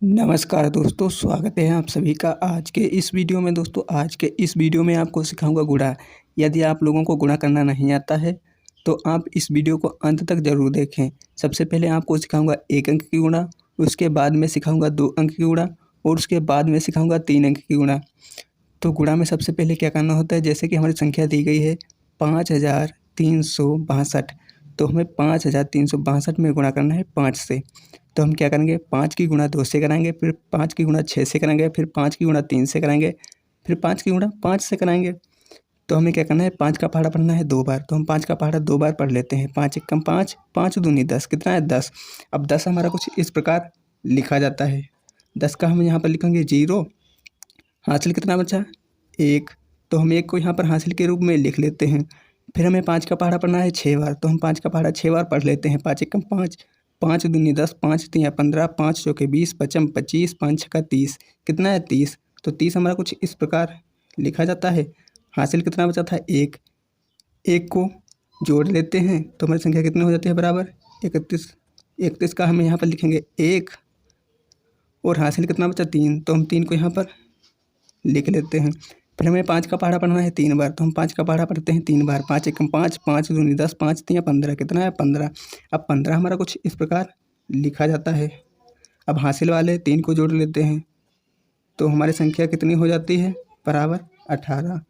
नमस्कार दोस्तों, स्वागत है आप सभी का आज के इस वीडियो में। दोस्तों आज के इस वीडियो में आपको सिखाऊंगा गुणा। यदि आप लोगों को गुणा करना नहीं आता है तो आप इस वीडियो को अंत तक ज़रूर देखें। सबसे पहले आपको सिखाऊंगा 1 अंक की गुणा, उसके बाद में सिखाऊंगा 2 अंक की गुणा और उसके बाद में सिखाऊंगा 3 अंक की गुणा। तो गुणा में सबसे पहले क्या करना होता है, जैसे कि हमारी संख्या दी गई है 5362, तो हमें 5362 में गुणा करना है 5 से। तो हम क्या करेंगे, 5 की गुणा 2 से कराएंगे, फिर 5 की गुणा 6 से कराएंगे, फिर 5 की गुणा 3 से कराएंगे, फिर 5 की गुणा 5 से कराएंगे। तो हमें क्या करना है, 5 का पहाड़ा पढ़ना है 2 बार। तो हम 5 का पहाड़ा 2 बार पढ़ लेते हैं। 5 एकम 5, 5 दूनी 10, कितना है 10। अब 10 हमारा कुछ इस प्रकार लिखा जाता है। 10 का हम यहाँ पर लिखेंगे 0। हासिल कितना बचा, 1। तो हम 1 को यहाँ पर हासिल के रूप में लिख लेते हैं। फिर हमें 5 का पहाड़ा पढ़ना है 6 बार। तो हम 5 का पहाड़ा 6 बार पढ़ लेते हैं। 5 एकम 5, 5 दूनी 10, 5 तियाँ 15, 5 चौके 20, पचम 25, 5 छक्का 30, कितना है 30। तो 30 हमारा कुछ इस प्रकार लिखा जाता है। हासिल कितना बचा था, 1। 1 को जोड़ लेते हैं तो हमारी संख्या कितनी हो जाती है, बराबर 31। 31 का हम यहाँ पर लिखेंगे 1 और हासिल कितना बचा 3। तो हम 3 को यहाँ पर लिख लेते हैं। फिर हमें 5 का पहाड़ा पढ़ना है 3 बार। तो हम 5 का पहाड़ा पढ़ते हैं 3 बार। 5 एकम 5, 5 दूनी 10, 5 तियाँ 15, कितना है 15। अब 15 हमारा कुछ इस प्रकार लिखा जाता है। अब हासिल वाले 3 को जोड़ लेते हैं तो हमारी संख्या कितनी हो जाती है, बराबर 18।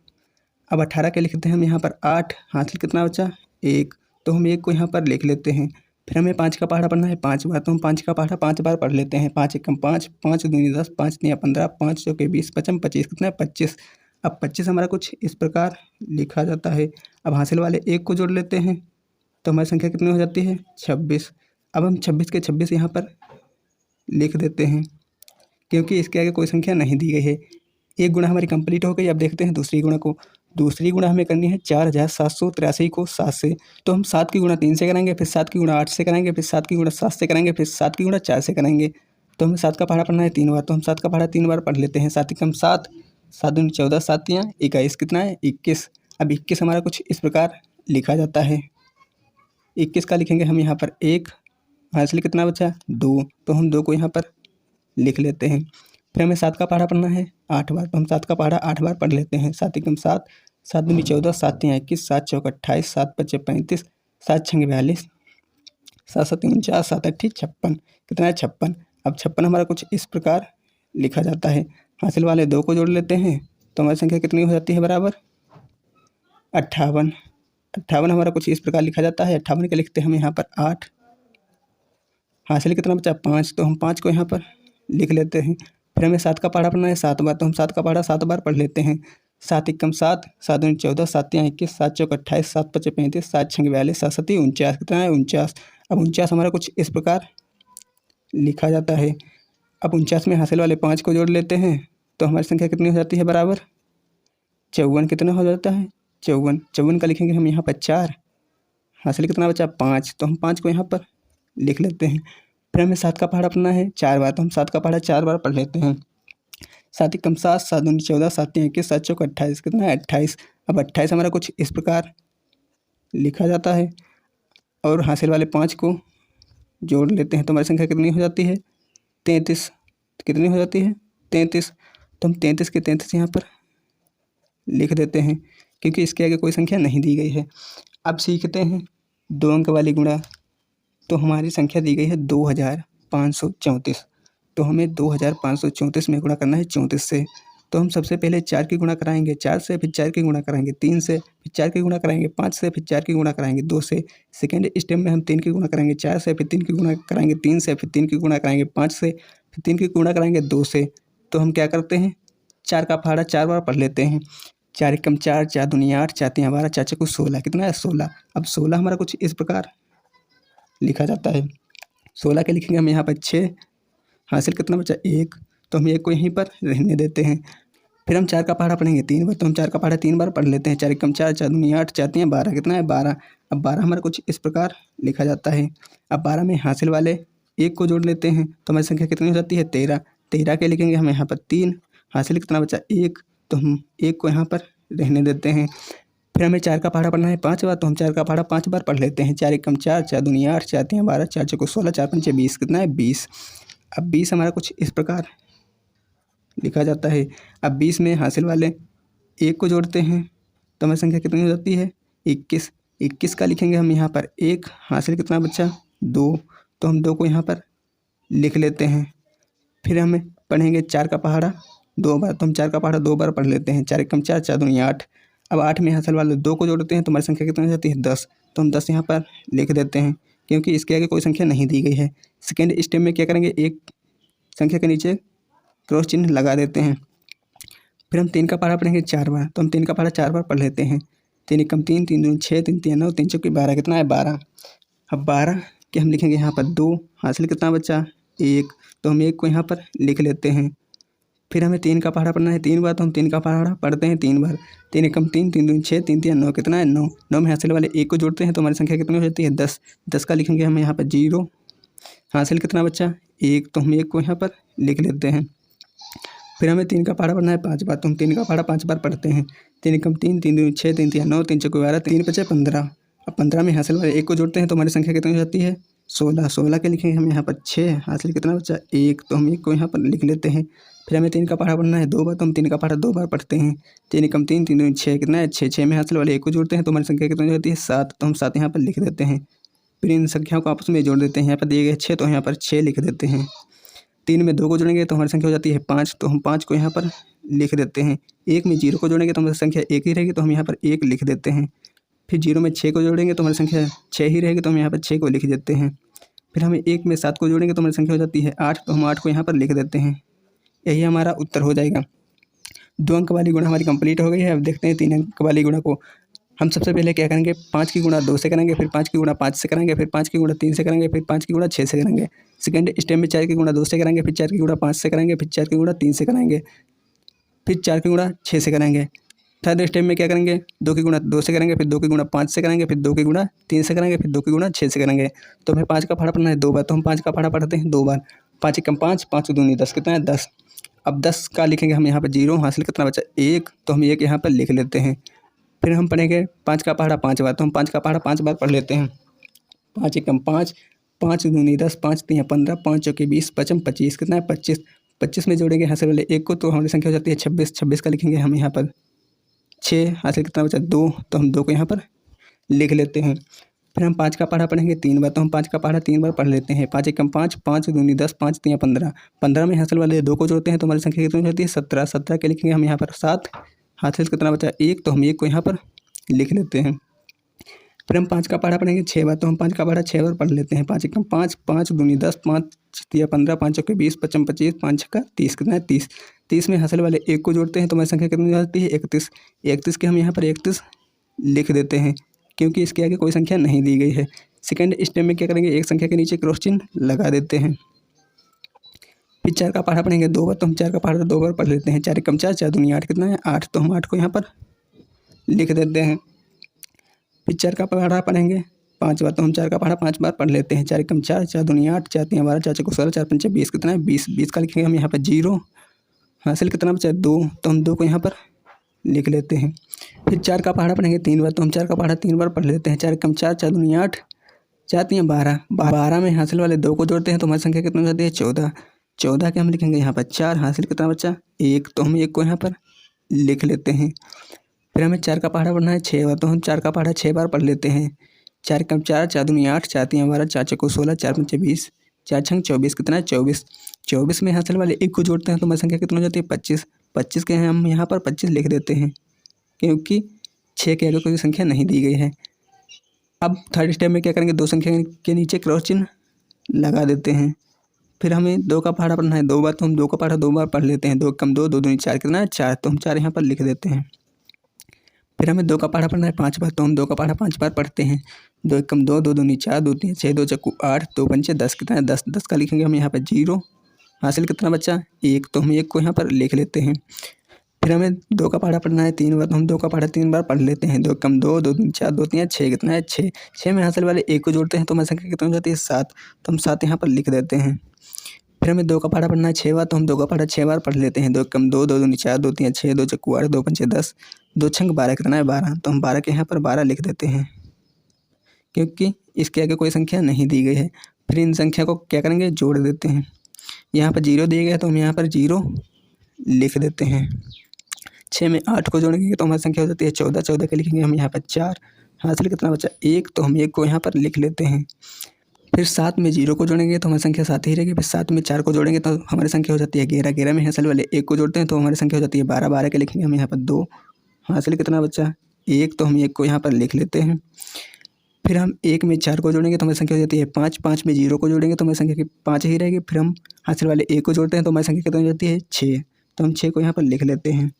अब 18 के लिखते हैं हम यहाँ पर 8। हासिल कितना बचा, 1। तो हम 1 को यहाँ पर लिख लेते हैं। फिर हमें 5 का पहाड़ा पढ़ना है 5 बार। तो हम 5 का पहाड़ा 5 बार पढ़ लेते हैं। 5 एकम 5, 5 दूनी 10, 5 तियाँ 15, 5 चौके 20, पचम 25, कितना है 25। अब 25 हमारा कुछ इस प्रकार लिखा जाता है। अब हासिल वाले 1 को जोड़ लेते हैं तो हमारी संख्या कितनी हो जाती है, 26। अब हम 26 के 26 यहाँ पर लिख देते हैं क्योंकि इसके आगे कोई संख्या नहीं दी गई है। एक गुणा हमारी कंप्लीट हो गई। अब देखते हैं दूसरी गुणा को। दूसरी गुणा हमें करनी है 4783 को 7 से। तो हम 7 की गुणा 3 से कराएंगे, फिर 7 की गुणा 8 से कराएंगे, फिर 7 की गुणा 7 से कराएंगे, फिर 7 की गुणा 4 से कराएंगे। तो हमें 7 का पहाड़ा पढ़ना है 3 बार। तो हम 7 का पहाड़ा 3 बार पढ़ लेते हैं। 7 एकम 7, 7 दूनी 14, 7 तियाँ 21, कितना है 21। अब 21 हमारा कुछ इस प्रकार लिखा जाता है। 21 का लिखेंगे हम यहाँ पर 1। हासिल कितना बचा, 2। तो हम 2 को यहाँ पर लिख लेते हैं। फिर हमें 7 का पहाड़ा पढ़ना है 8 बार। तो हम 7 का पहाड़ा 8 बार पढ़ लेते हैं। 7 एकम 7, 7 दूनी 14, 7 तियाँ 21, 7 चौक 28, 7 पचे 35, 7 छंग 42, 7 सत्ती 49, 7 अट्ठी 56, कितना है 56। अब 56 हमारा कुछ इस प्रकार लिखा जाता है। हासिल वाले 2 को जोड़ लेते हैं तो हमारी संख्या कितनी हो जाती है, बराबर 58। 58 हमारा कुछ इस प्रकार लिखा जाता है। 58 के लिखते हैं हम यहाँ पर 8। हासिल कितना बचा, 5। तो हम 5 को यहाँ पर लिख लेते हैं। फिर हमें 7 का पहाड़ा पढ़ना है 7 बार। तो हम 7 का पहाड़ा 7 बार पढ़ लेते हैं। 7 एकम 7, 7 दूनी 14, 7 तियाँ 21, 7 चौक 28, 7 पचे 35, 7 छंग 42, 7 सत्ती 49, कितना है 49। अब 49 हमारा कुछ इस प्रकार लिखा जाता है। अब 49 में हासिल वाले 5 को जोड़ लेते हैं तो हमारी संख्या कितनी हो जाती है, बराबर 54। कितना हो जाता है 54। 54 का लिखेंगे हम यहाँ पर 4। हासिल कितना बचा, 5। तो हम 5 को यहाँ पर लिख लेते हैं। फिर हमें 7 का पहाड़ा पढ़ना है 4 बार। तो हम 7 का पहाड़ा 4 बार पढ़ लेते हैं। 7 एकम 7, 7 दूनी 14, 7 तियाँ 21, 7 चौक 28, कितना है 28। अब 28 हमारा कुछ इस प्रकार लिखा जाता है और हासिल वाले 5 को जोड़ लेते हैं तो हमारी संख्या कितनी हो जाती है, 33। कितनी हो जाती है, 33। तो हम 33 के 33 यहाँ पर लिख देते हैं क्योंकि इसके आगे कोई संख्या नहीं दी गई है। अब सीखते हैं 2 अंक वाली गुणा। तो हमारी संख्या दी गई है 2534। तो हमें 2534 में गुणा करना है 34 से। तो हम सबसे पहले 4 की गुणा कराएंगे 4 से, फिर 4 की गुणा कराएंगे 3 से, फिर 4 की गुणा कराएंगे 5 से, फिर 4 की गुणा कराएंगे 2 से। सेकेंड स्टेप में हम 3 की गुणा कराएंगे 4 से, फिर 3 की गुणा कराएंगे 3 से, फिर 3 की गुणा कराएंगे 5 से, फिर 3 की गुणा कराएंगे 2 से। तो हम क्या करते हैं, 4 का पहाड़ा 4 बार पढ़ लेते हैं। 4 एकम 4, 4 दूनी 8, 4 तियाँ 12, 4 चौको 16, कितना है 16। अब 16 हमारा कुछ इस प्रकार लिखा जाता है। 16 के लिखेंगे हम यहाँ पर 6। हासिल कितना बचा, 1। तो हम 1 को यहीं पर रहने देते हैं। फिर हम 4 का पहाड़ा पढ़ेंगे 3 बार। तो हम 4 का पहाड़ा 3 बार पढ़ लेते हैं। 4 एकम 4, 4 दूनी 8, 4 तियाँ 12, कितना है 12। अब 12 हमारा कुछ इस प्रकार लिखा जाता है। अब 12 में हासिल वाले 1 को जोड़ लेते हैं तो हमारी संख्या कितनी हो जाती है, 13। 13 के लिखेंगे हम यहाँ पर 3। हासिल कितना बचा, 1। तो हम 1 को यहाँ पर रहने देते हैं। फिर हमें 4 का पहाड़ा पढ़ना है 5 बार। तो हम 4 का पहाड़ा 5 बार पढ़ लेते हैं। 4 एकम 4, 4 दूनी 8, 4 तियाँ 12, 4 चौको 16, 4 पंचे 20, कितना है 20। अब 20 हमारा कुछ इस प्रकार लिखा जाता है। अब 20 में हासिल वाले 1 को जोड़ते हैं तो हमारी संख्या कितनी हो जाती है 21। 21 का लिखेंगे हम यहाँ पर 1, हासिल कितना बचा 2, तो हम 2 को यहाँ पर लिख लेते हैं। फिर हमें पढ़ेंगे 4 का पहाड़ा 2 बार, तो हम 4 का पहाड़ा 2 बार पढ़ लेते हैं। 4 एकम 4, 4 दूनी 8। अब 8 में हासिल वाले 2 को जोड़ते हैं तो हमारी संख्या कितनी हो जाती है 10, तो हम 10 यहाँ पर लिख देते हैं क्योंकि इसके आगे कोई संख्या नहीं दी गई है। सेकेंड स्टेप में क्या करेंगे, एक संख्या के नीचे क्रॉस चिन्ह लगा देते हैं। फिर हम 3 का पहाड़ा पढ़ेंगे 4 बार, तो हम 3 का पहाड़ा 4 बार पढ़ लेते हैं। 3 एकम 3, 3 दूनी 6, 3 तिया 9, 3 चौके 12, कितना है 12। अब 12 के हम लिखेंगे यहाँ पर 2, हासिल कितना बचा 1, तो हम 1 को यहाँ पर लिख लेते हैं। फिर हमें 3 का पहाड़ा पढ़ना है 3 बार, तो हम 3 का पहाड़ा पढ़ते हैं 3 बार। 3 एकम 3, 3 दूनी 6, 3 तिया 9, कितना है 9। 9 में हासिल वाले 1 को जोड़ते हैं तो हमारी संख्या कितनी हो जाती है 10। 10 का लिखेंगे हम यहाँ पर 0, हासिल कितना बचा 1, तो हम 1 को यहाँ पर लिख लेते हैं। फिर हमें 3 का पहाड़ा पढ़ना है 5 बार, तो हम 3 का पहाड़ा 5 बार पढ़ते हैं। 3 एकम 3, 3 दूनी 6, 3 तिया 9, 3 चौके 12, 3 बचे 15। अब 15 में हासिल वाले 1 को जोड़ते हैं तो हमारी संख्या कितनी हो जाती है 16। 16 के लिखेंगे हम यहाँ पर 6, हासिल कितना बचा 1, तो हम 1 को यहाँ पर लिख लेते हैं। फिर हमें 3 का पहाड़ा पढ़ना है 2 बार, तो हम 3 का पहाड़ा 2 बार पढ़ते हैं। 3 एकम 3, 3 दूनी 6, कितना है 6। 6 में हासिल वाले 1 को जोड़ते हैं तो हमारी संख्या कितनी हो जाती है 7, तो हम 7 यहाँ पर लिख देते हैं। फिर इन संख्याओं को आपस में जोड़ देते हैं। यहाँ पर दिए गए 6, तो यहाँ पर 6 लिख देते हैं। 3 में 2 को जोड़ेंगे तो हमारी संख्या हो जाती है 5, तो हम 5 को यहाँ पर लिख देते हैं। 1 में 0 को जोड़ेंगे तो हमारी संख्या 1 ही रहेगी, तो हम यहाँ पर 1 लिख देते हैं। फिर 0 में 6 को जोड़ेंगे तो हमारी संख्या 6 ही रहेगी, तो हम यहाँ पर 6 को लिख देते हैं। फिर हमें 1 में 7 को जोड़ेंगे तो हमारी संख्या हो जाती है 8, तो हम 8 को यहाँ पर लिख देते हैं। यही हमारा उत्तर हो जाएगा। 2 अंक वाली गुणा हमारी कंप्लीट हो गई है। अब देखते हैं 3 अंक वाली गुणा को। हम सबसे पहले क्या करेंगे, 5 की गुणा 2 से करेंगे, फिर 5 की गुणा 5 से करेंगे, फिर 5 की गुणा 3 से करेंगे, फिर 5 की गुणा 6 से करेंगे। सेकेंड स्टेप में 4 की गुणा 2 से करेंगे, फिर 4 की गुणा 5 से करेंगे, फिर 4 की गुणा 3 से करेंगे, फिर 4 की गुणा 6 से करेंगे। थर्ड स्टेप में क्या करेंगे, 2 की गुणा 2 से करेंगे, फिर 2 की गुणा 5 से करेंगे, फिर 2 की गुणा 3 से करेंगे, फिर 2 की गुणा 6 से करेंगे। तो हमें 5 का पहाड़ा पढ़ना है 2 बार, तो हम 5 का पहाड़ा पढ़ते हैं 2 बार। 5 एकम 5, 5 दूनी 10, कितना है 10। अब 10 का लिखेंगे हम यहाँ पर 0, हासिल कितना बचा 1, तो हम 1 यहाँ पर लिख लेते हैं। फिर हम पढ़ेंगे 5 का पहाड़ा 5 बार, तो हम 5 का पहाड़ा 5 बार पढ़ लेते हैं। 5 एकम 5, 5 दूनी 10, 5 तिया 15, 5 चौके 20, 5 25, कितना है 25। 25 में जोड़ेंगे हासिल वाले 1 को तो हमारी संख्या हो जाती है 26। 26 का लिखेंगे हम यहाँ पर 6, हासिल कितना बचा 2, तो हम 2 को यहाँ पर लिख लेते हैं। फिर हम 5 का पहाड़ा पढ़ेंगे 3 बार, तो हम 5 का पहाड़ा 3 बार पढ़ लेते हैं। 5 एकम 5, 5 दूनी 10, 5 तिया 15। 15 में हासिल वाले 2 को जोड़ते हैं तो हमारी संख्या कितनी होती है 17। 17 के लिखेंगे हम यहाँ पर 7, हासिल कितना बचा 1, तो हम 1 को यहाँ पर लिख लेते हैं। फिर हम 5 का पहाड़ा पढ़ेंगे 6 बार, तो हम 5 का पहाड़ा 6 बार पढ़ लेते हैं। 5 एकम 5, 5 दूनी 10, 5 तिया 15, 5 चौके 20, 5 25, 5 छक्का 30, कितना है 30। 30 में हासिल वाले 1 को जोड़ते हैं तो हमारी संख्या कितनी हो जाती है 31। 31 के हम यहाँ पर 31 लिख देते हैं क्योंकि इसके आगे कोई संख्या नहीं दी गई है। सेकेंड स्टेप में क्या करेंगे, एक संख्या के नीचे क्रॉस चिन्ह लगा देते हैं। फिर 4 का पहाड़ा पढ़ेंगे 2 बार, तो हम 4 का पहाड़ा 2 बार पढ़ लेते हैं। 4 एकम 4, 4 दूनी 8, कितना है 8, तो हम 8 को यहाँ पर लिख देते हैं। फिर 4 का पहाड़ा पढ़ेंगे 5 बार, तो हम 4 का पहाड़ा 5 बार पढ़ लेते हैं। 4 एकम 4, 4 दूनी 8, 4 तिया 12, 4 चौके 16, 4 पंचे 20, कितना है 20। 20 का लिखेंगे हम यहाँ पर 0, हासिल कितना बचा 2, तो हम 2 को यहाँ पर लिख लेते हैं। फिर 4 का पहाड़ा पढ़ेंगे 3 बार, तो हम 4 का पहाड़ा 3 बार पढ़ लेते हैं। 4 एकम 4, 4 दूनी 8, 4 तिया 12। 12 में हासिल वाले 2 को जोड़ते हैं तो हमारी संख्या कितनी हो जाती है 14। 14 के हम लिखेंगे यहाँ पर 4, हासिल कितना बचा 1, तो हम 1 को यहाँ पर लिख लेते हैं। फिर हमें 4 का पहाड़ा पढ़ना है 6 बार, तो हम 4 का पहाड़ा 6 बार पढ़ लेते हैं। 4 एकम 4, 4 दूनी 8, 4 तिया 12, 4 चौके 16, 4 पंचे 20, 4 छंग 24, कितना है 24। 24 में हासिल वाले 1 को जोड़ते हैं तो हमारी संख्या कितनी हो जाती है 25। 25 के हम यहाँ पर 25 लिख देते हैं क्योंकि 6 के आगे कोई संख्या नहीं दी गई है। अब थर्ड स्टेप में क्या करेंगे, 2 संख्या के नीचे क्रॉस चिन्ह लगा देते हैं। फिर हमें 2 का पहाड़ा पढ़ना है 2 बार, तो हम 2 का पहाड़ा 2 बार पढ़ लेते हैं। 2 एकम 2, 2 दूनी 4, कितना है 4, तो हम 4 यहाँ पर लिख देते हैं। फिर हमें 2 का पहाड़ा पढ़ना है 5 बार, तो हम 2 का पहाड़ा 5 बार पढ़ते हैं। 2 एकम 2, 2 दूनी 4, 2 तिया 6, 2 चक्कू 8, 2 पंचे 10, कितना है 10। 10 का लिखेंगे हम यहाँ पर 0, हासिल कितना बचा 1, तो हम 1 को यहाँ पर लिख लेते हैं। फिर हमें 2 का पहाड़ा पढ़ना है 3 बार, तो हम 2 का पहाड़ा 3 बार पढ़ लेते हैं। 2 एकम 2, 2 दूनी 4, 2 तिया 6, कितना है 6। 6 में हासिल वाले 1 को जोड़ते हैं तो हमारी संख्या कितनी हो जाती है 7, तो हम 7 यहाँ पर लिख देते हैं। फिर हमें 2 का पहाड़ा पढ़ना है 6 बार, तो हम 2 का पहाड़ा 6 बार पढ़ लेते हैं। 2 एकम 2, 2 दूनी 4, 2 तिया 6, 2 चक्कू 8, 2 पंचे 10, 2 छंग 12, कितना है 12, तो हम 12 के यहाँ पर 12 लिख देते हैं क्योंकि इसके आगे कोई संख्या नहीं दी गई है। फिर इन संख्या को क्या करेंगे, जोड़ देते हैं। यहाँ पर 0 दिए गए तो हम यहाँ पर 0 लिख देते हैं। 6 में 8 को जोड़ेंगे तो हमारी संख्या हो जाती है 14। 14 के लिखेंगे हम यहाँ पर 4। हासिल कितना बचा 1, तो हम 1 को यहाँ पर लिख लेते हैं। फिर 7 में 0 को जोड़ेंगे तो हमारी संख्या 7 ही रहेगी। फिर 7 में 4 को जोड़ेंगे तो हमारी संख्या हो जाती है 11। 11 में हासिल वाले 1 को जोड़ते हैं तो हमारी संख्या हो जाती है 12। 12 के लिखेंगे हम यहाँ पर 2। हासिल कितना बचा 1, तो हम 1 को यहाँ पर लिख लेते हैं। फिर हम 1 में 4 को जोड़ेंगे तो हमारी संख्या हो जाती है 5। 5 में 0 को जोड़ेंगे तो हमारी संख्या की 5 ही रहेगी। फिर हम हासिल वाले 1 को जोड़ते हैं तो हमारी संख्या कितनी हो जाती है 6, तो हम 6 को यहाँ पर लिख लेते हैं।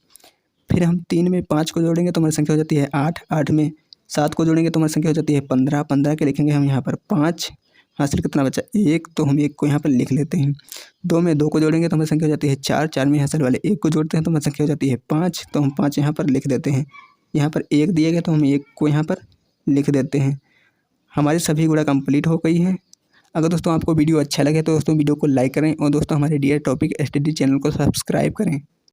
फिर हम 3 में 5 को जोड़ेंगे तो हमारी संख्या हो जाती है 8। 8 में 7 को जोड़ेंगे तो हमारी संख्या हो जाती है 15। 15 के लिखेंगे हम यहाँ पर 5। हासिल कितना बचा 1, तो हम 1 को यहाँ पर लिख लेते हैं। 2 में 2 को जोड़ेंगे तो हमारी संख्या हो जाती है 4। 4 में हासिल वाले 1 को जोड़ते हैं तो हमारी संख्या हो जाती है 5, तो हम 5 यहाँ पर लिख देते हैं। यहाँ पर 1 दिया गया तो हम 1 को यहाँ पर लिख देते हैं। हमारी सभी गुणा कंप्लीट हो गई हैं। अगर दोस्तों आपको वीडियो अच्छा लगे तो दोस्तों वीडियो को लाइक करें और दोस्तों हमारे डियर टॉपिक स्टडी चैनल को सब्सक्राइब करें।